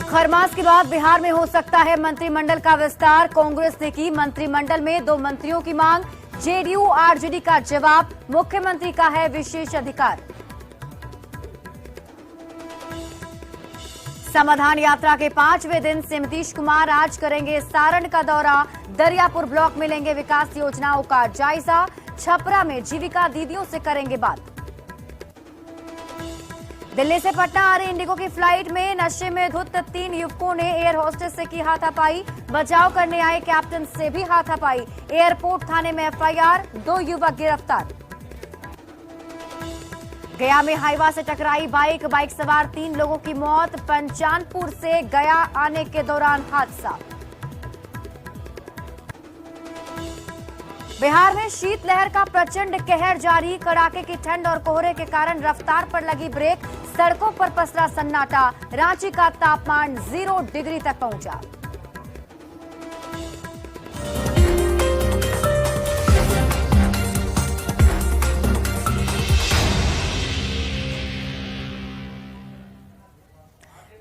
खरमास के बाद बिहार में हो सकता है मंत्रिमंडल का विस्तार। कांग्रेस ने की मंत्रिमंडल में 2 मंत्रियों की मांग। जेडीयू आरजेडी का जवाब, मुख्यमंत्री का है विशेष अधिकार। समाधान यात्रा के 5वें दिन से नीतीश कुमार आज करेंगे सारण का दौरा। दरियापुर ब्लॉक में लेंगे विकास योजनाओं का जायजा। छपरा में जीविका दीदियों से करेंगे बात। दिल्ली से पटना आ रही इंडिगो की फ्लाइट में नशे में धुत 3 युवकों ने एयर होस्टेस से की हाथापाई। बचाव करने आए कैप्टन से भी हाथापाई। एयरपोर्ट थाने में एफआईआर, 2 युवक गिरफ्तार। गया में हाईवा से टकराई बाइक सवार 3 लोगों की मौत। पंचानपुर से गया आने के दौरान हादसा। बिहार में शीतलहर का प्रचंड कहर जारी। कड़ाके की ठंड और कोहरे के कारण रफ्तार पर लगी ब्रेक। सड़कों पर पसरा सन्नाटा। रांची का तापमान 0 डिग्री तक पहुंचा।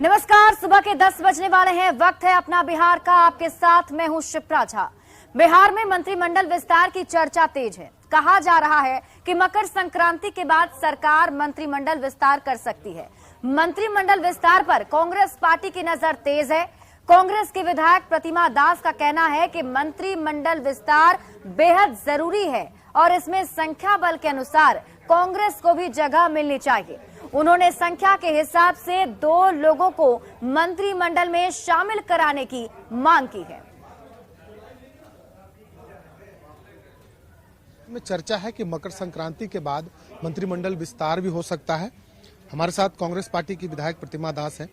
नमस्कार, सुबह के 10 बजने वाले हैं। वक्त है अपना बिहार का। आपके साथ मैं हूं शिप्रा झा। बिहार में मंत्रिमंडल विस्तार की चर्चा तेज है। कहा जा रहा है कि मकर संक्रांति के बाद सरकार मंत्रिमंडल विस्तार कर सकती है। मंत्रिमंडल विस्तार पर कांग्रेस पार्टी की नजर तेज है। कांग्रेस के विधायक प्रतिमा दास का कहना है कि मंत्रिमंडल विस्तार बेहद जरूरी है और इसमें संख्या बल के अनुसार कांग्रेस को भी जगह मिलनी चाहिए। उन्होंने संख्या के हिसाब से 2 लोगों को मंत्रिमंडल में शामिल कराने की मांग की है। में चर्चा है कि मकर संक्रांति के बाद मंत्रिमंडल विस्तार भी हो सकता है। हमारे साथ कांग्रेस पार्टी की विधायक प्रतिमा दास हैं।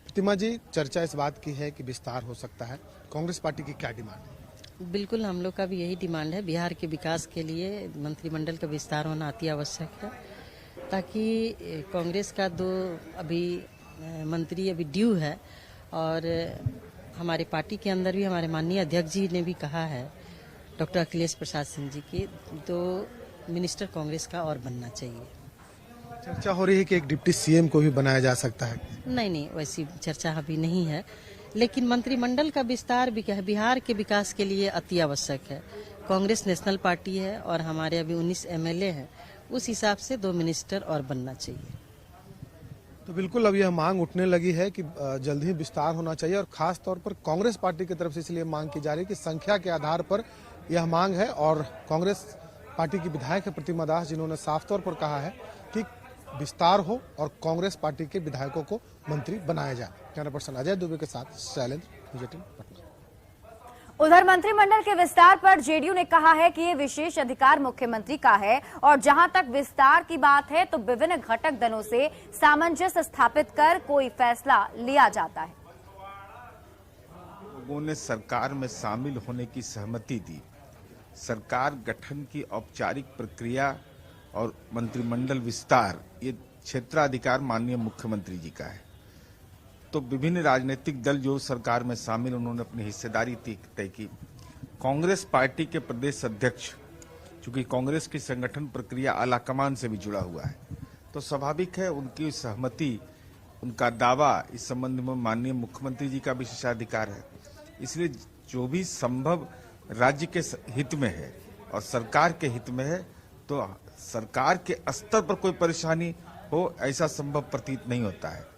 प्रतिमा जी, चर्चा इस बात की है कि विस्तार हो सकता है। कांग्रेस पार्टी की क्या डिमांड है? बिल्कुल, हम लोग का भी यही डिमांड है। बिहार के विकास के लिए मंत्रिमंडल का विस्तार होना अति आवश्यक है, ताकि कांग्रेस का 2 अभी मंत्री अभी ड्यू है। और हमारे पार्टी के अंदर भी हमारे माननीय अध्यक्ष जी ने भी कहा है, डॉक्टर अखिलेश प्रसाद सिंह जी के 2 मिनिस्टर कांग्रेस का और बनना चाहिए। चर्चा हो रही है कि एक डिप्टी सीएम को भी बनाया जा सकता है। नहीं, वैसी चर्चा अभी नहीं है, लेकिन मंत्रिमंडल का विस्तार भी बिहार के विकास के लिए अति आवश्यक है। कांग्रेस नेशनल पार्टी है और हमारे अभी 19 एमएलए हैं। उस हिसाब से 2 मिनिस्टर और बनना चाहिए। तो बिल्कुल अब यह मांग उठने लगी है कि जल्द ही विस्तार होना चाहिए और खास तौर पर कांग्रेस पार्टी की तरफ से इसलिए मांग की जा रही है कि संख्या के आधार पर यह मांग है। और कांग्रेस पार्टी की विधायक है प्रतिमा दास, जिन्होंने साफ तौर पर कहा है कि विस्तार हो और कांग्रेस पार्टी के विधायकों को मंत्री बनाया जाए। कैमरा पर्सन अजय दुबे के साथ शैलेंद्र, न्यूज़ 18 पटना। उधर मंत्रिमंडल के विस्तार पर जेडीयू ने कहा है कि ये विशेष अधिकार मुख्यमंत्री का है और जहां तक विस्तार की बात है तो विभिन्न घटक दलों से सामंजस्य स्थापित कर कोई फैसला लिया जाता है। लोगों ने सरकार में शामिल होने की सहमति दी। सरकार गठन की औपचारिक प्रक्रिया और मंत्रिमंडल विस्तार, ये क्षेत्राधिकार माननीय मुख्यमंत्री जी का है। तो विभिन्न राजनीतिक दल जो सरकार में शामिल, उन्होंने अपनी हिस्सेदारी तय की। कांग्रेस पार्टी के प्रदेश अध्यक्ष, चूंकि कांग्रेस की संगठन प्रक्रिया आलाकमान से भी जुड़ा हुआ है, तो स्वाभाविक है उनकी सहमति, उनका दावा इस संबंध में माननीय मुख्यमंत्री जी का विशेषाधिकार है। इसलिए जो भी संभव राज्य के हित में है और सरकार के हित में है, तो सरकार के स्तर पर कोई परेशानी हो ऐसा संभव प्रतीत नहीं होता है।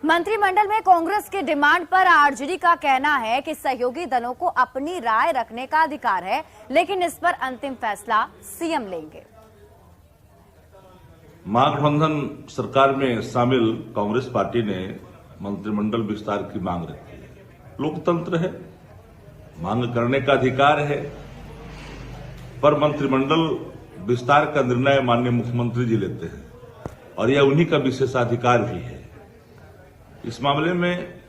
मंत्रिमंडल में कांग्रेस की डिमांड पर आरजेडी का कहना है कि सहयोगी दलों को अपनी राय रखने का अधिकार है, लेकिन इस पर अंतिम फैसला सीएम लेंगे। महागठबंधन सरकार में शामिल कांग्रेस पार्टी ने मंत्रिमंडल विस्तार की मांग रखी है। लोकतंत्र है, मांग करने का अधिकार है, पर मंत्रिमंडल विस्तार का निर्णय माननीय मुख्यमंत्री जी लेते हैं और यह उन्हीं का विशेषाधिकार भी है। इस मामले में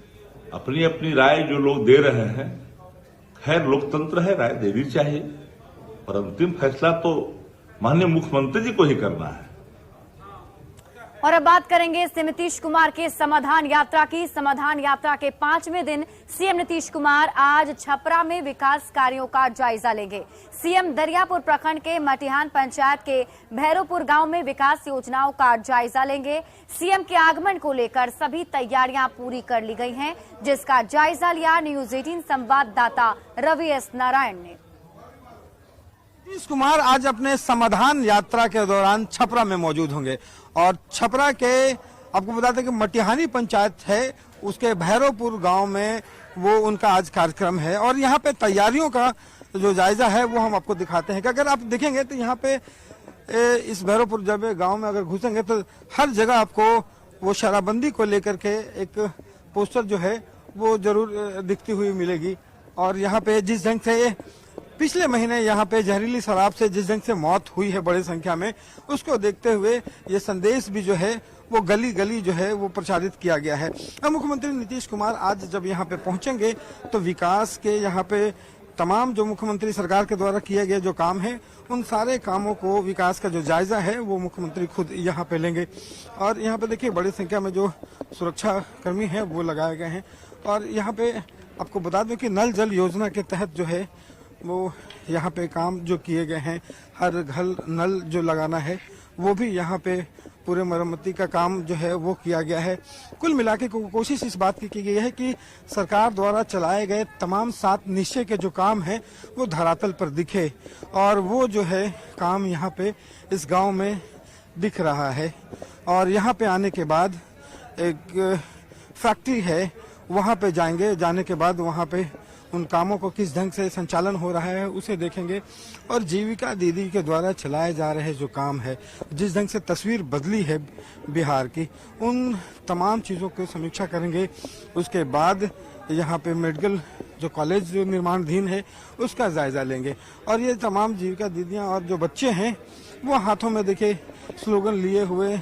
अपनी अपनी राय जो लोग दे रहे हैं, खैर लोकतंत्र है, राय देनी चाहिए, पर अंतिम फैसला तो माननीय मुख्यमंत्री जी को ही करना है। और अब बात करेंगे सीएम नीतीश कुमार के समाधान यात्रा की। समाधान यात्रा के 5वें दिन सीएम नीतीश कुमार आज छपरा में विकास कार्यों का जायजा लेंगे। सीएम दरियापुर प्रखंड के मटिहान पंचायत के भैरवपुर गांव में विकास योजनाओं का जायजा लेंगे। सीएम के आगमन को लेकर सभी तैयारियां पूरी कर ली गई हैं, जिसका जायजा लिया न्यूज 18 संवाददाता रवि एस नारायण ने। नीतीश कुमार आज अपने समाधान यात्रा के दौरान छपरा में मौजूद होंगे और छपरा के आपको बता दें कि मटिहानी पंचायत है, उसके भैरवपुर गांव में वो उनका आज कार्यक्रम है और यहाँ पे तैयारियों का जो जायजा है वो हम आपको दिखाते हैं कि अगर आप देखेंगे तो यहाँ पे इस भैरवपुर जब गांव में अगर घुसेंगे तो हर जगह आपको वो शराबबंदी को लेकर के एक पोस्टर जो है वो जरूर दिखती हुई मिलेगी। और यहाँ पे जिस ढंग से पिछले महीने यहाँ पे जहरीली शराब से जिस ढंग से मौत हुई है बड़ी संख्या में, उसको देखते हुए ये संदेश भी जो है वो गली गली जो है वो प्रचारित किया गया है। अब मुख्यमंत्री नीतीश कुमार आज जब यहाँ पे पहुंचेंगे तो विकास के यहाँ पे तमाम जो मुख्यमंत्री सरकार के द्वारा किए गए जो काम है उन सारे कामों को, विकास का जो जायजा है वो मुख्यमंत्री खुद यहाँ पे लेंगे। और यहाँ पे देखिए बड़ी संख्या में जो सुरक्षा कर्मी है वो लगाए गए हैं। और यहाँ पे आपको बता दें कि नल जल योजना के तहत जो है वो यहाँ पे काम जो किए गए हैं, हर घर नल जो लगाना है वो भी यहाँ पे पूरे मरम्मती का काम जो है वो किया गया है। कुल मिला के कोशिश इस बात की गई है कि सरकार द्वारा चलाए गए तमाम 7 निश्चय के जो काम है वो धरातल पर दिखे और वो जो है काम यहाँ पे इस गांव में दिख रहा है। और यहाँ पे आने के बाद एक फैक्ट्री है, वहाँ पे जाएंगे, जाने के बाद वहाँ पे उन कामों को किस ढंग से संचालन हो रहा है उसे देखेंगे। और जीविका दीदी के द्वारा चलाए जा रहे जो काम है, जिस ढंग से तस्वीर बदली है बिहार की, उन तमाम चीज़ों की समीक्षा करेंगे। उसके बाद यहाँ पे मेडिकल जो कॉलेज जो निर्माणाधीन है उसका जायजा लेंगे। और ये तमाम जीविका दीदियाँ और जो बच्चे हैं वो हाथों में देखिए स्लोगन लिए हुए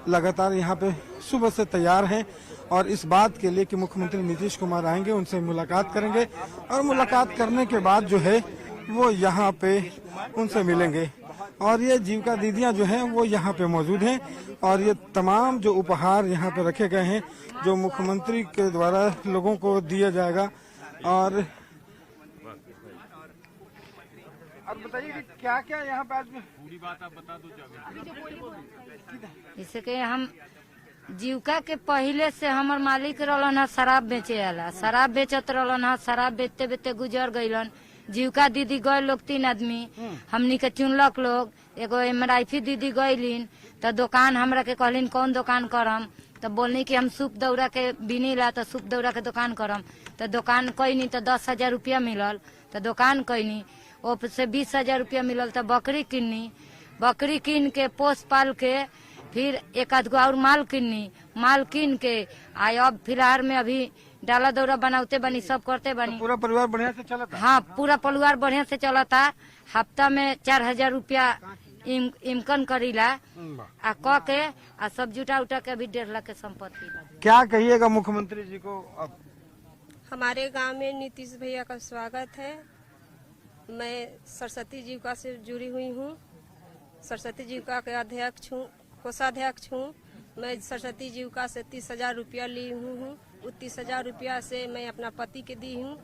लगातार यहाँ पे सुबह से तैयार हैं और इस बात के लिए कि मुख्यमंत्री नीतीश कुमार आएंगे, उनसे मुलाकात करेंगे और मुलाकात करने के बाद जो है वो यहाँ पे उनसे मिलेंगे। और ये जीविका दीदियाँ जो हैं वो यहाँ पे मौजूद हैं और ये तमाम जो उपहार यहाँ पे रखे गए हैं जो मुख्यमंत्री के द्वारा लोगों को दिया जाएगा। और बताइए कि क्या क्या यहाँ पे आज पूरी बात आप बता दो। जैसे कि हम जीविका के पहले से हमार मालिक रहलन है शराब बेचे वाला, शराब बेचत रहलन है, शराब बेचते बेचते गुजर गईलन। जीविका दीदी गए लोग 3 आदमी, हमनी के चुनलक लोग। एगो MRIF दीदी गईलिन तो दुकान हमरा के कहलिन कौन दुकान करम, तो बोलनी कि हम सूप दौरा के बिनीला तो सूप दौरा के दुकान करम। तो दुकान कैनी तो 10,000 रुपया मिलल, तो दुकान कैनी। ओप से 20,000 रुपया मिलल तो बकरी किन्नी, बकरी कीन के पोस पाल के फिर एक आध गो और माल किन के आए। अब फिलहाल में अभी डाला दौरा बनाते बनी, सब करते बनी। पूरा परिवार बढ़िया से चला था? हाँ, पूरा परिवार बढ़िया से चला था। हफ्ता में 4,000 रुपया इनकम करीला आ क के आ सब जुटा उठा के अभी 1.5 लाख के संपत्ति। क्या कहिएगा मुख्यमंत्री जी को? अब हमारे गांव में नीतीश भैया का स्वागत है। मैं सरस्वती जीविका से जुड़ी हुई हूँ, सरस्वती जीविका के अध्यक्ष हूँ, कोषाध्यक्ष हूँ। मैं सरस्वती जीविका से 30,000 रुपया ली हूँ। उस 30,000 रुपया से मैं अपना पति के दी हूँ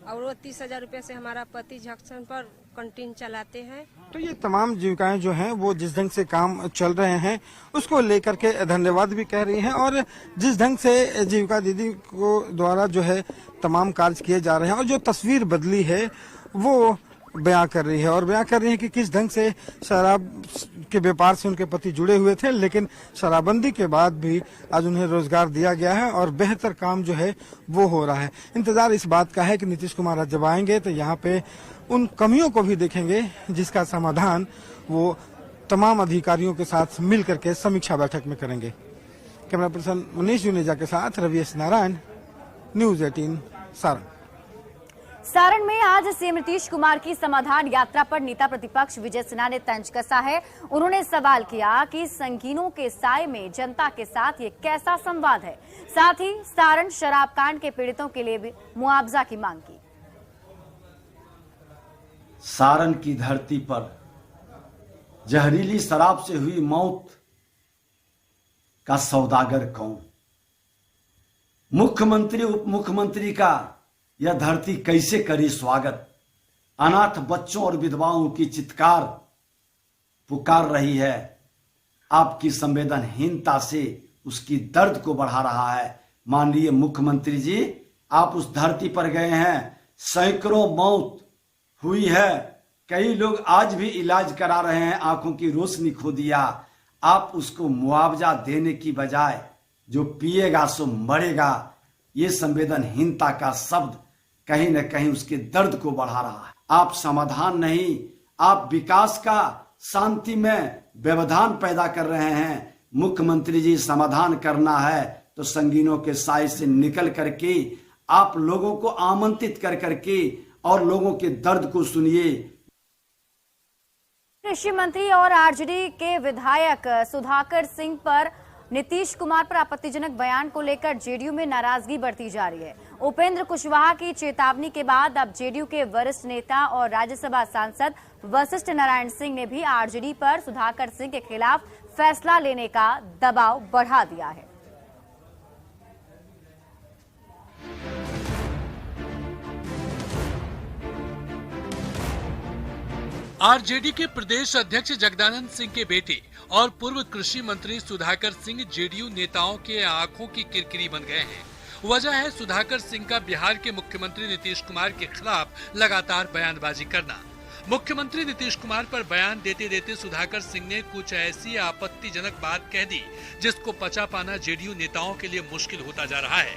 और वो 30,000 रुपया से हमारा पति जंक्शन पर कैंटीन चलाते हैं। तो ये तमाम जीविकाएं जो हैं वो जिस ढंग से काम चल रहे हैं उसको लेकर के धन्यवाद भी कह रही हैं। और जिस ढंग से जीविका दीदी को द्वारा जो है तमाम कार्य किए जा रहे हैं और जो तस्वीर बदली है वो बयां कर रही है। और बयां कर रही है कि किस ढंग से शराब के व्यापार से उनके पति जुड़े हुए थे, लेकिन शराबबंदी के बाद भी आज उन्हें रोजगार दिया गया है और बेहतर काम जो है वो हो रहा है। इंतजार इस बात का है कि नीतीश कुमार आज जब आएंगे तो यहाँ पे उन कमियों को भी देखेंगे जिसका समाधान वो तमाम अधिकारियों के साथ मिल करके समीक्षा बैठक में करेंगे। कैमरा पर्सन मनीष जुनेजा के साथ रवि एस नारायण, न्यूज 18 सारण। सारण में आज सीएम नीतीश कुमार की समाधान यात्रा पर नेता प्रतिपक्ष विजय सिन्हा ने तंज कसा है। उन्होंने सवाल किया कि संगीनों के साए में जनता के साथ ये कैसा संवाद है। साथ ही सारण शराब कांड के पीड़ितों के लिए भी मुआवजा की मांग की। सारण की धरती पर जहरीली शराब से हुई मौत का सौदागर कौन? मुख्यमंत्री उप मुख्यमंत्री का यह धरती कैसे करी स्वागत? अनाथ बच्चों और विधवाओं की चित्कार पुकार रही है। आपकी संवेदनहीनता से उसकी दर्द को बढ़ा रहा है। माननीय मुख्यमंत्री जी, आप उस धरती पर गए हैं, सैकड़ों मौत हुई है, कई लोग आज भी इलाज करा रहे हैं, आंखों की रोशनी खो दिया। आप उसको मुआवजा देने की बजाय जो पिएगा सो मरेगा, ये संवेदनहीनता का शब्द कहीं न कहीं उसके दर्द को बढ़ा रहा है। आप समाधान नहीं, आप विकास का शांति में व्यवधान पैदा कर रहे हैं। मुख्यमंत्री जी, समाधान करना है तो संगीनों के साए से निकल करके आप लोगों को आमंत्रित कर करके और लोगों के दर्द को सुनिए। कृषि मंत्री और आरजेडी के विधायक सुधाकर सिंह पर नीतीश कुमार पर आपत्तिजनक बयान को लेकर जेडीयू में नाराजगी बढ़ती जा रही है। उपेंद्र कुशवाहा की चेतावनी के बाद अब जेडीयू के वरिष्ठ नेता और राज्यसभा सांसद वशिष्ठ नारायण सिंह ने भी आरजेडी पर सुधाकर सिंह के खिलाफ फैसला लेने का दबाव बढ़ा दिया है। आरजेडी के प्रदेश अध्यक्ष जगदानंद सिंह के बेटे और पूर्व कृषि मंत्री सुधाकर सिंह जेडीयू नेताओं के आंखों की किरकिरी बन गए हैं। वजह है सुधाकर सिंह का बिहार के मुख्यमंत्री नीतीश कुमार के खिलाफ लगातार बयानबाजी करना। मुख्यमंत्री नीतीश कुमार पर बयान देते देते सुधाकर सिंह ने कुछ ऐसी आपत्तिजनक बात कह दी जिसको पचा पाना जेडीयू नेताओं के लिए मुश्किल होता जा रहा है।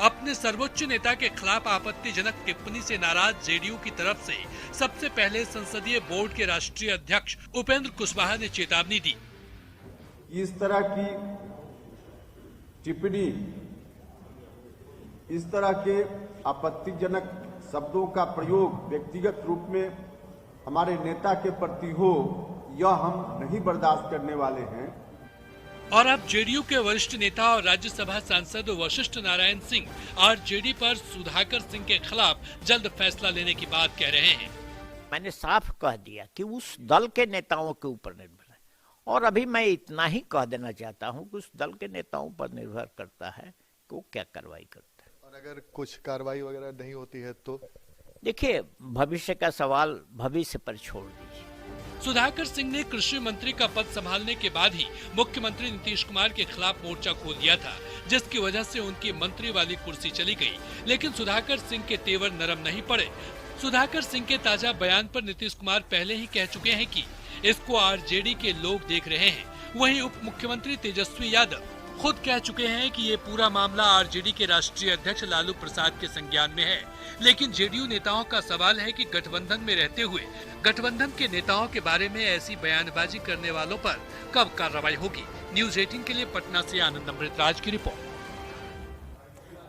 अपने सर्वोच्च नेता के खिलाफ आपत्तिजनक टिप्पणी से नाराज जेडीयू की तरफ से सबसे पहले संसदीय बोर्ड के राष्ट्रीय अध्यक्ष उपेंद्र कुशवाहा ने चेतावनी दी। इस तरह की टिप्पणी, इस तरह के आपत्तिजनक शब्दों का प्रयोग व्यक्तिगत रूप में हमारे नेता के प्रति हो, यह हम नहीं बर्दाश्त करने वाले हैं। और अब जेडीयू के वरिष्ठ नेता और राज्यसभा सांसद वशिष्ठ नारायण सिंह आरजेडी पर सुधाकर सिंह के खिलाफ जल्द फैसला लेने की बात कह रहे हैं। मैंने साफ कह दिया कि उस दल के नेताओं के ऊपर निर्भर है, और अभी मैं इतना ही कह देना चाहता हूं कि उस दल के नेताओं पर निर्भर करता है कि वो क्या कार्रवाई करते हैं। और अगर कुछ कार्रवाई वगैरह नहीं होती है तो देखिए, भविष्य का सवाल भविष्य पर छोड़ दीजिए। सुधाकर सिंह ने कृषि मंत्री का पद संभालने के बाद ही मुख्यमंत्री नीतीश कुमार के खिलाफ मोर्चा खोल दिया था, जिसकी वजह से उनकी मंत्री वाली कुर्सी चली गई। लेकिन सुधाकर सिंह के तेवर नरम नहीं पड़े। सुधाकर सिंह के ताजा बयान पर नीतीश कुमार पहले ही कह चुके हैं कि इसको आरजेडी के लोग देख रहे हैं। वहीं उप मुख्यमंत्री तेजस्वी यादव खुद कह चुके हैं कि ये पूरा मामला आरजेडी के राष्ट्रीय अध्यक्ष लालू प्रसाद के संज्ञान में है। लेकिन जेडीयू नेताओं का सवाल है कि गठबंधन में रहते हुए गठबंधन के नेताओं के बारे में ऐसी बयानबाजी करने वालों पर कब कार्रवाई होगी। न्यूज 18 के लिए पटना से आनंद अमृतराज की रिपोर्ट।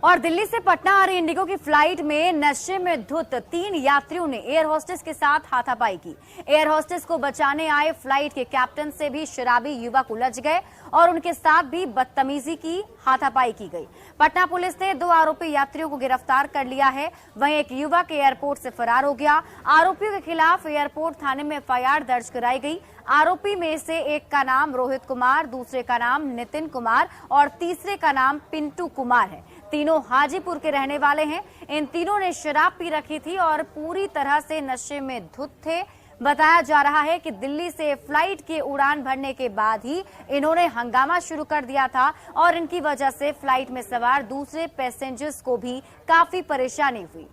और दिल्ली से पटना आ रही इंडिगो की फ्लाइट में नशे में धुत 3 यात्रियों ने एयर होस्टेस के साथ हाथापाई की। एयर होस्टेस को बचाने आए फ्लाइट के कैप्टन से भी शराबी युवक उलझ गए और उनके साथ भी बदतमीजी की हाथापाई की गई। पटना पुलिस ने 2 आरोपी यात्रियों को गिरफ्तार कर लिया है। वहीं एक युवक एयरपोर्ट से फरार हो गया। आरोपियों के खिलाफ एयरपोर्ट थाने में एफआईआर दर्ज कराई गई। आरोपी में से एक का नाम रोहित कुमार, दूसरे का नाम नितिन कुमार और तीसरे का नाम पिंटू कुमार है। तीनों हाजीपुर के रहने वाले हैं। इन तीनों ने शराब पी रखी थी और पूरी तरह से नशे में धुत थे। बताया जा रहा है कि दिल्ली से फ्लाइट के उड़ान भरने के बाद ही इन्होंने हंगामा शुरू कर दिया था और इनकी वजह से फ्लाइट में सवार दूसरे पैसेंजर्स को भी काफी परेशानी हुई।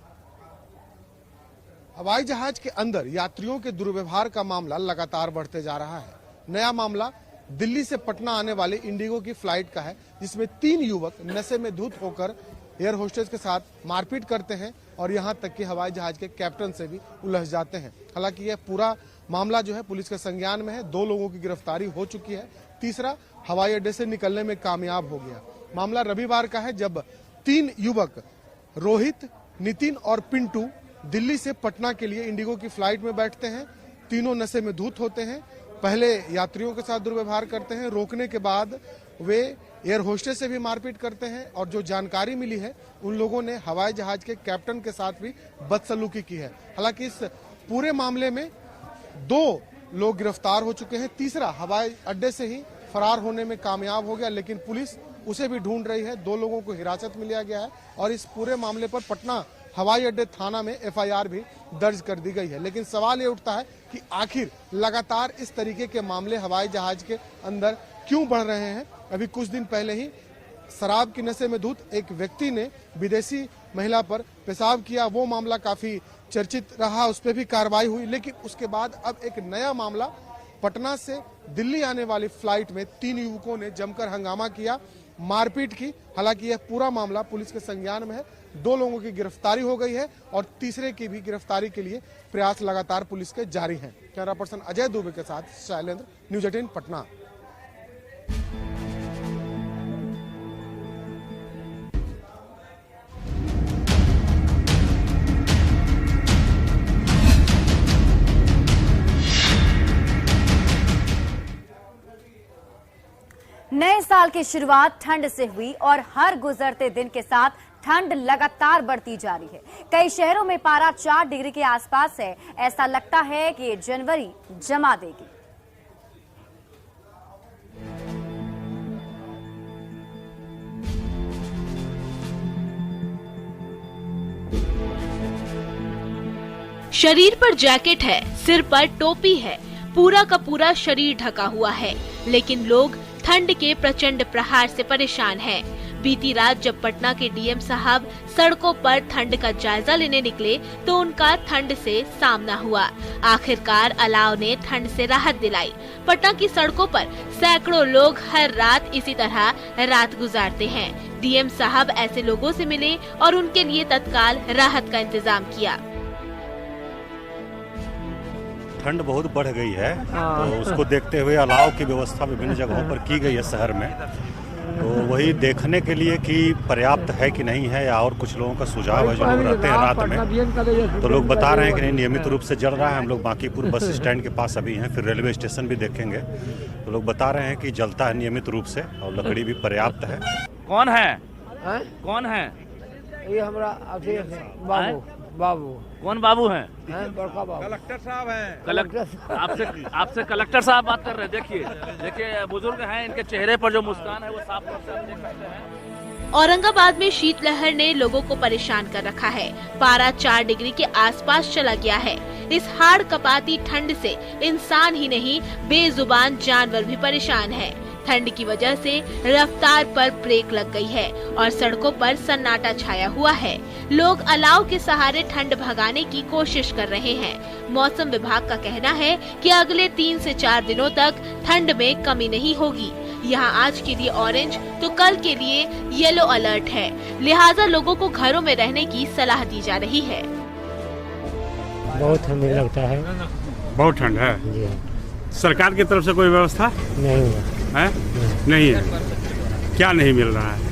हवाई जहाज के अंदर यात्रियों के दुर्व्यवहार का मामला लगातार बढ़ते जा रहा है। नया मामला दिल्ली से पटना आने वाले इंडिगो की फ्लाइट का है, जिसमें 3 युवक नशे में धुत होकर एयर होस्टेस के साथ मारपीट करते हैं और यहां तक कि हवाई जहाज के कैप्टन से भी उलझ जाते हैं। हालांकि यह पूरा मामला जो है पुलिस के संज्ञान में है। 2 लोगों की गिरफ्तारी हो चुकी है, तीसरा हवाई अड्डे से निकलने में कामयाब हो गया। मामला रविवार का है, जब 3 युवक रोहित, नितिन और पिंटू दिल्ली से पटना के लिए इंडिगो की फ्लाइट में बैठते हैं। तीनों नशे में धुत होते हैं। पहले यात्रियों के साथ दुर्व्यवहार करते हैं, रोकने के बाद वे एयर होस्टेस से भी मारपीट करते हैं और जो जानकारी मिली है उन लोगों ने हवाई जहाज के कैप्टन के साथ भी बदसलूकी की है। हालांकि इस पूरे मामले में 2 लोग गिरफ्तार हो चुके हैं, तीसरा हवाई अड्डे से ही फरार होने में कामयाब हो गया, लेकिन पुलिस उसे भी ढूंढ रही है। 2 लोगों को हिरासत में लिया गया है और इस पूरे मामले पर पटना हवाई अड्डे थाना में FIR भी दर्ज कर दी गई है। लेकिन सवाल ये उठता है कि आखिर लगातार इस तरीके के मामले हवाई जहाज के अंदर क्यों बढ़ रहे हैं। अभी कुछ दिन पहले ही शराब की नशे में धुत एक व्यक्ति ने विदेशी महिला पर पेशाब किया, वो मामला काफी चर्चित रहा, उस पर भी कार्रवाई हुई। लेकिन उसके बाद अब एक नया मामला, पटना से दिल्ली आने वाली फ्लाइट में 3 युवकों ने जमकर हंगामा किया, मारपीट की। हालांकि यह पूरा मामला पुलिस के संज्ञान में है। 2 लोगों की गिरफ्तारी हो गई है और तीसरे की भी गिरफ्तारी के लिए प्रयास लगातार पुलिस के जारी हैं। कैमरा पर्सन अजय दुबे के साथ शैलेंद्र, न्यूज 18 पटना। नए साल की शुरुआत ठंड से हुई और हर गुजरते दिन के साथ ठंड लगातार बढ़ती जा रही है। कई शहरों में पारा 4 डिग्री के आसपास है। ऐसा लगता है कि ये जनवरी जमा देगी। शरीर पर जैकेट है, सिर पर टोपी है, पूरा का पूरा शरीर ढका हुआ है, लेकिन लोग ठंड के प्रचंड प्रहार से परेशान हैं। बीती रात जब पटना के डीएम साहब सड़कों पर ठंड का जायजा लेने निकले तो उनका ठंड से सामना हुआ। आखिरकार अलाव ने ठंड से राहत दिलाई। पटना की सड़कों पर सैकड़ों लोग हर रात इसी तरह रात गुजारते हैं। डीएम साहब ऐसे लोगों से मिले और उनके लिए तत्काल राहत का इंतजाम किया। ठंड बहुत बढ़ गई है, तो उसको देखते हुए अलाव की व्यवस्था विभिन्न जगहों पर की गई है शहर में। तो वही देखने के लिए कि पर्याप्त है कि नहीं है, या और कुछ लोगों का सुझाव है जो लोग रहते हैं रात में, तो लोग बता रहे हैं कि नहीं, नियमित रूप से जल रहा है। हम लोग बांकीपुर बस स्टैंड के पास अभी हैं, फिर रेलवे स्टेशन भी देखेंगे, तो लोग बता रहे हैं कि जलता है नियमित रूप से और लकड़ी भी पर्याप्त है। कौन है? कौन है? ये हमारा बाबू। बाबू कौन बाबू हैं? बड़का बाबू कलेक्टर साहब हैं। कलेक्टर आपसे कलेक्टर साहब बात कर रहे हैं। देखिए बुजुर्ग हैं, इनके चेहरे पर जो मुस्कान है वो साफ तौर से देख सकते हैं। औरंगाबाद में शीतलहर ने लोगों को परेशान कर रखा है। पारा 4 डिग्री के आसपास चला गया है। इस हाड़ कपाती ठंड से इंसान ही नहीं, बेजुबान जानवर भी परेशान है। ठंड की वजह से रफ्तार पर ब्रेक लग गई है और सड़कों पर सन्नाटा छाया हुआ है। लोग अलाव के सहारे ठंड भगाने की कोशिश कर रहे हैं। मौसम विभाग का कहना है कि अगले 3 से 4 दिनों तक ठंड में कमी नहीं होगी। यहाँ आज के लिए ऑरेंज तो कल के लिए येलो अलर्ट है, लिहाजा लोगों को घरों में रहने की सलाह दी जा रही है। बहुत ठंड लगता है। बहुत ठंड है जी। सरकार की तरफ से कोई व्यवस्था नहीं है? नहीं है। क्या नहीं मिल रहा है?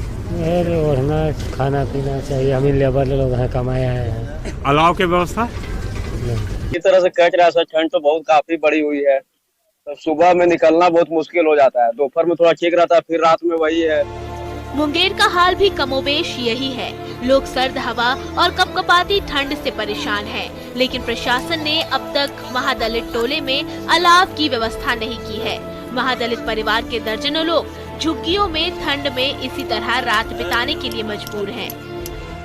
ओढ़ना खाना पीना चाहिए, हमें लेबर लोग हैं, कमाया है। अलाव की व्यवस्था इस तरह से कच रहा है। ठंड तो बहुत काफी बड़ी हुई है, तो सुबह में निकलना बहुत मुश्किल हो जाता है। दोपहर में थोड़ा ठीक रहता है, फिर रात में वही है। मुंगेर का हाल भी कमोबेश यही है। लोग सर्द हवा और कपकपाती ठंड से परेशान हैं, लेकिन प्रशासन ने अब तक महादलित टोले में अलाव की व्यवस्था नहीं की है। महादलित परिवार के दर्जनों लोग झुग्गियों में ठंड में इसी तरह रात बिताने के लिए मजबूर हैं।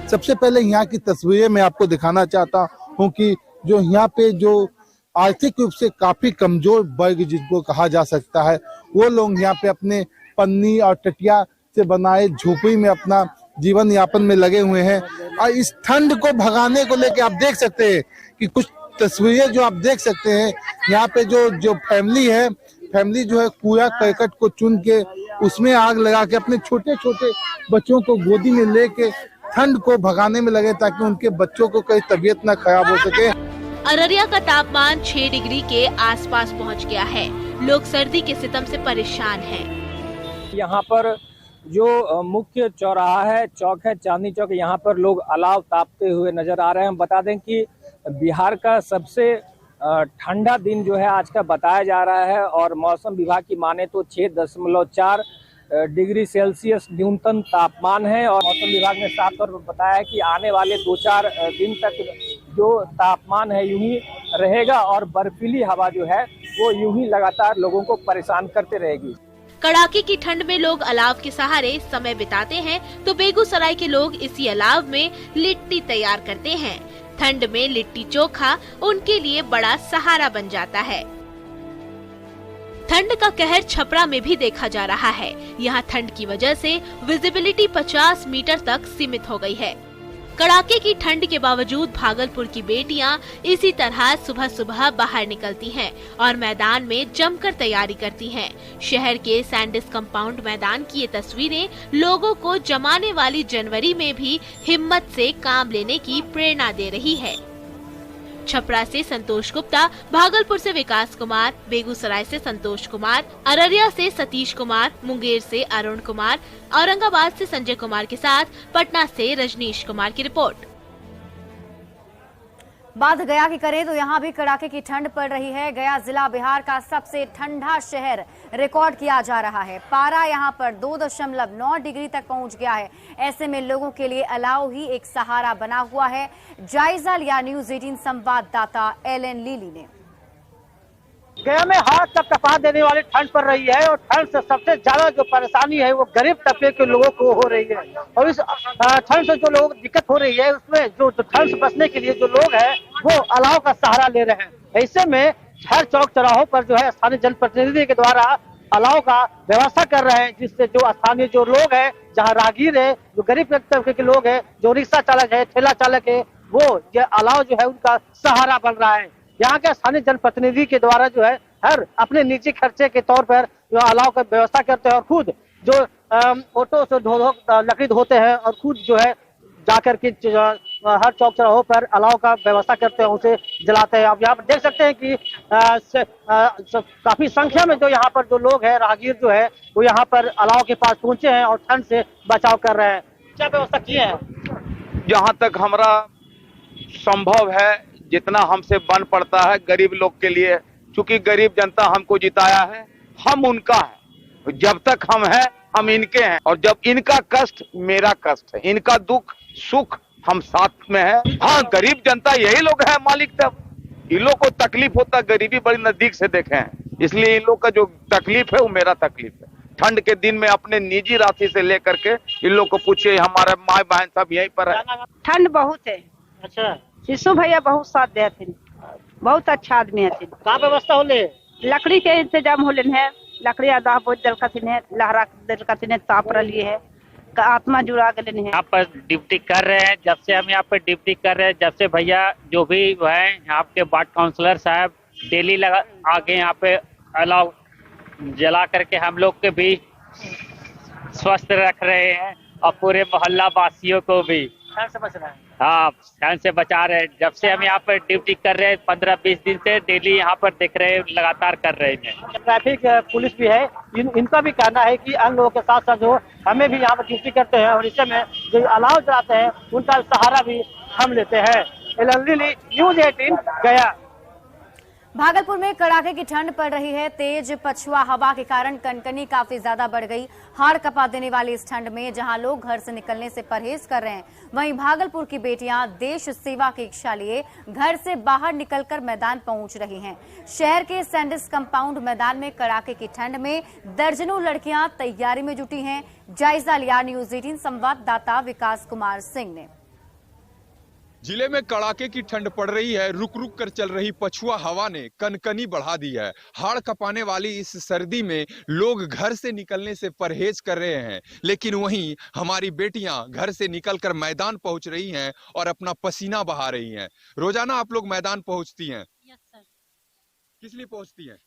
सबसे पहले यहाँ की तस्वीरें मैं आपको दिखाना चाहता हूँ कि जो यहाँ पे जो आर्थिक रूप से काफी कमजोर वर्ग जिनको कहा जा सकता है, वो लोग यहाँ पे अपने पन्नी और टटिया से बनाए झोपड़ी में अपना जीवन यापन में लगे हुए हैं। और इस ठंड को भगाने को लेकर आप देख सकते हैं कि कुछ तस्वीरें जो आप देख सकते हैं, यहाँ पे जो फैमिली जो है कूड़ा करकट को चुन के उसमें आग लगा के अपने छोटे छोटे बच्चों को गोदी में लेके ठंड को भगाने में लगे, ताकि उनके बच्चों को कहीं तबीयत न खराब हो सके। अररिया का तापमान 6 डिग्री के आसपास पहुंच गया है। लोग सर्दी के सितम से परेशान हैं। यहाँ पर जो मुख्य चौराहा है, चौक है चांदनी चौक, यहाँ पर लोग अलाव तापते हुए नजर आ रहे हैं। बता दें कि बिहार का सबसे ठंडा दिन जो है आज का बताया जा रहा है, और मौसम विभाग की माने तो 6.4 डिग्री सेल्सियस न्यूनतम तापमान है। और मौसम विभाग ने साफ तौर पर बताया है कि आने वाले 2-4 दिन तक जो तापमान है यूं ही रहेगा और बर्फीली हवा जो है वो यूं ही लगातार लोगों को परेशान करते रहेगी। कड़ाके की ठंड में लोग अलाव के सहारे समय बिताते हैं, तो बेगूसराय के लोग इसी अलाव में लिट्टी तैयार करते हैं। ठंड में लिट्टी चोखा उनके लिए बड़ा सहारा बन जाता है। ठंड का कहर छपरा में भी देखा जा रहा है। यहाँ ठंड की वजह से विजिबिलिटी 50 मीटर तक सीमित हो गई है। कड़ाके की ठंड के बावजूद भागलपुर की बेटियां इसी तरह सुबह सुबह बाहर निकलती हैं और मैदान में जमकर तैयारी करती हैं। शहर के सैंडिस कंपाउंड मैदान की ये तस्वीरें लोगों को जमाने वाली जनवरी में भी हिम्मत से काम लेने की प्रेरणा दे रही है। छपरा से संतोष गुप्ता, भागलपुर से विकास कुमार, बेगूसराय से संतोष कुमार, अररिया से सतीश कुमार, मुंगेर से अरुण कुमार, औरंगाबाद से संजय कुमार के साथ पटना से रजनीश कुमार की रिपोर्ट। बात गया की करें तो यहाँ भी कड़ाके की ठंड पड़ रही है। गया जिला बिहार का सबसे ठंडा शहर रिकॉर्ड किया जा रहा है। पारा यहाँ पर 2.9 डिग्री तक पहुँच गया है। ऐसे में लोगों के लिए अलाव ही एक सहारा बना हुआ है। जायजा लिया न्यूज 18 संवाददाता एलन लीली ने। गया में हाथ कपकपा देने वाली ठंड पड़ रही है और ठंड से सबसे ज्यादा जो परेशानी है वो गरीब तबके के लोगों को हो रही है। और इस ठंड से जो लोगों को दिक्कत हो रही है उसमें जो ठंड से बचने के लिए जो लोग हैं वो अलाव का सहारा ले रहे हैं। ऐसे में हर चौक चौराहों पर जो है स्थानीय जनप्रतिनिधि के द्वारा अलाव का व्यवस्था कर रहे हैं, जिससे जो स्थानीय जो लोग हैं, जहाँ राहगीर है, जो गरीब तबके के लोग हैं, जो रिक्शा चालक है, ठेला चालक है, वो ये अलाव जो है उनका सहारा बन रहा है। यहाँ के स्थानीय जनप्रतिनिधि के द्वारा जो है हर अपने निजी खर्चे के तौर पर जो अलाव का व्यवस्था करते हैं और खुद जो ऑटो से लकड़ी धोते हैं और खुद जो है जाकर के हर चौक चौराहों पर अलाव का व्यवस्था करते हैं, उसे जलाते हैं। आप यहाँ पर देख सकते हैं कि काफी संख्या में जो यहाँ पर जो लोग हैं, राहगीर जो है वो यहाँ पर अलाव के पास पहुंचे हैं और ठंड से बचाव कर रहे हैं। क्या व्यवस्था किए हैं? जहाँ तक हमारा संभव है, जितना हमसे बन पड़ता है गरीब लोग के लिए, चूंकि गरीब जनता हमको जिताया है, हम उनका है। जब तक हम हैं हम इनके हैं और जब इनका कष्ट मेरा कष्ट है, इनका दुख सुख हम साथ में है। हाँ, गरीब जनता यही लोग है मालिक। तब इन लोग को तकलीफ होता, गरीबी बड़ी नजदीक से देखे हैं, इसलिए इन लोग का जो तकलीफ है वो मेरा तकलीफ है। ठंड के दिन में अपने निजी राशि से लेकर के इन लोग को पूछिए, हमारे माँ बहन सब यहीं पर है। ठंड बहुत है। अच्छा, शिशु भैया बहुत साथ देते, बहुत अच्छा आदमी है। का व्यवस्था होले? लकड़ी के इंतजाम होले है, लकड़ी आधा बहुत जल कथिन है, लहरा जल कथिन है, ताप रही है, आत्मा जुड़ा गए हैं। यहाँ पर ड्यूटी कर रहे हैं, जब से हम यहाँ पर ड्यूटी कर रहे हैं, जब से भैया जो भी है आपके वार्ड काउंसलर साहब डेली लगा आगे यहाँ पे अलाव जला करके हम लोग के भी स्वस्थ रख रहे हैं और पूरे मोहल्ला वासियों को भी ठंड से बच रहे हैं। हाँ, ठंड से बचा रहे हैं। जब से हम यहाँ पर ड्यूटी कर रहे हैं 15-20 दिन से डेली यहाँ पर दिख रहे हैं, लगातार कर रहे हैं। ट्रैफिक पुलिस भी है, इनका भी कहना है कि अन्य लोगों के साथ साथ जो हमें भी यहाँ पर ड्यूटी करते हैं और इस समय जो अलाव जलाते हैं उनका सहारा भी हम लेते हैं। न्यूज 18 गया। भागलपुर में कड़ाके की ठंड पड़ रही है। तेज पछुआ हवा के कारण कनकनी काफी ज्यादा बढ़ गई। हाड़ कपा देने वाली इस ठंड में जहां लोग घर से निकलने से परहेज कर रहे हैं, वहीं भागलपुर की बेटियां देश सेवा की इच्छा लिए घर से बाहर निकलकर मैदान पहुंच रही हैं। शहर के सैंडिस कंपाउंड मैदान में कड़ाके की ठंड में दर्जनों लड़कियां तैयारी में जुटी हैं। जायजा लिया न्यूज 18 संवाददाता विकास कुमार सिंह ने। जिले में कड़ाके की ठंड पड़ रही है। रुक रुक कर चल रही पछुआ हवा ने कनकनी बढ़ा दी है। हाड़ कपाने वाली इस सर्दी में लोग घर से निकलने से परहेज कर रहे हैं, लेकिन वहीं हमारी बेटियां घर से निकलकर मैदान पहुंच रही हैं और अपना पसीना बहा रही हैं। रोजाना आप लोग मैदान पहुंचती हैं? Yes sir. किस लिए पहुंचती हैं?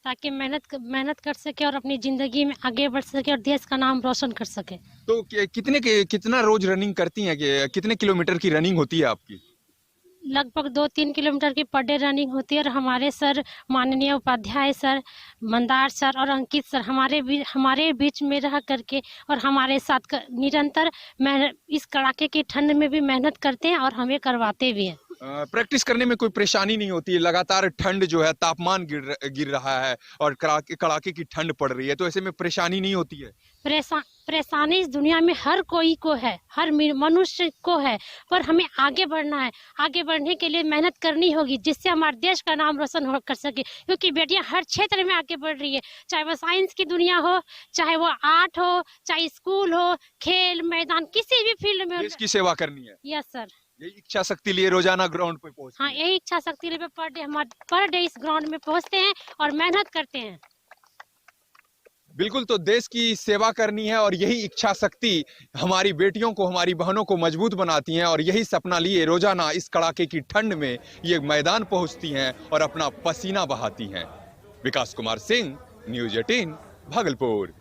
ताकि मेहनत कर सके और अपनी जिंदगी में आगे बढ़ सके और देश का नाम रोशन कर सके। तो कितना रोज रनिंग करती हैं? कितने किलोमीटर की रनिंग होती है आपकी? लगभग 2-3 किलोमीटर की पर डे रनिंग होती है और हमारे सर माननीय उपाध्याय सर, मंदार सर और अंकित सर हमारे बीच में रह करके और हमारे साथ निरंतर इस कड़ाके की ठंड में भी मेहनत करते हैं और हमें करवाते भी हैं। प्रैक्टिस करने में कोई परेशानी नहीं होती है? लगातार ठंड जो है, तापमान गिर रहा है और कड़ाके की ठंड पड़ रही है, तो ऐसे में परेशानी नहीं होती है? परेशानी इस दुनिया में हर कोई को है, हर मनुष्य को है, पर हमें आगे बढ़ना है। आगे बढ़ने के लिए मेहनत करनी होगी, जिससे हमारे देश का नाम रोशन कर सके, क्योंकि बेटियां हर क्षेत्र में आगे बढ़ रही है, चाहे वो साइंस की दुनिया हो, चाहे वो आर्ट हो, चाहे स्कूल हो, खेल मैदान, किसी भी फील्ड में देश की सेवा करनी है। Yes sir. यही इच्छा शक्ति लिए रोजाना ग्राउंड पे पहुंचते हाँ, यही इच्छा शक्ति लिए पर डे इस ग्राउंड में पहुंचते हैं और मेहनत करते हैं। बिल्कुल, तो देश की सेवा करनी है और यही इच्छा शक्ति हमारी बेटियों को, हमारी बहनों को मजबूत बनाती हैं और यही सपना लिए रोजाना इस कड़ाके की ठंड में ये मैदान पहुंचती हैं और अपना पसीना बहाती हैं। विकास कुमार सिंह, न्यूज़ 18, भागलपुर।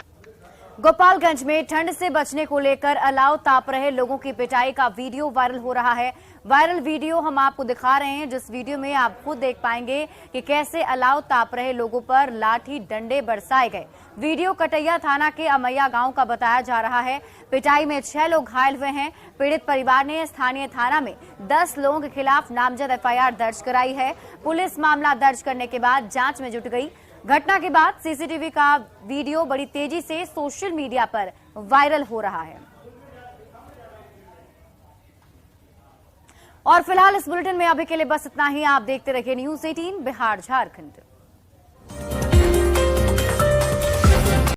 गोपालगंज में ठंड से बचने को लेकर अलाव ताप रहे लोगों की पिटाई का वीडियो वायरल हो रहा है। वायरल वीडियो हम आपको दिखा रहे हैं, जिस वीडियो में आप खुद देख पाएंगे कि कैसे अलाव ताप रहे लोगों पर लाठी डंडे बरसाए गए। वीडियो कटैया थाना के अमैया गांव का बताया जा रहा है। पिटाई में 6 लोग घायल हुए हैं। पीड़ित परिवार ने स्थानीय थाना में 10 लोगों के खिलाफ नामजद एफआईआर दर्ज कराई है। पुलिस मामला दर्ज करने के बाद जांच में जुट गई। घटना के बाद सीसीटीवी का वीडियो बड़ी तेजी से सोशल मीडिया पर वायरल हो रहा है। और फिलहाल इस बुलेटिन में अभी के लिए बस इतना ही। आप देखते रहिए न्यूज़ 18 बिहार झारखंड।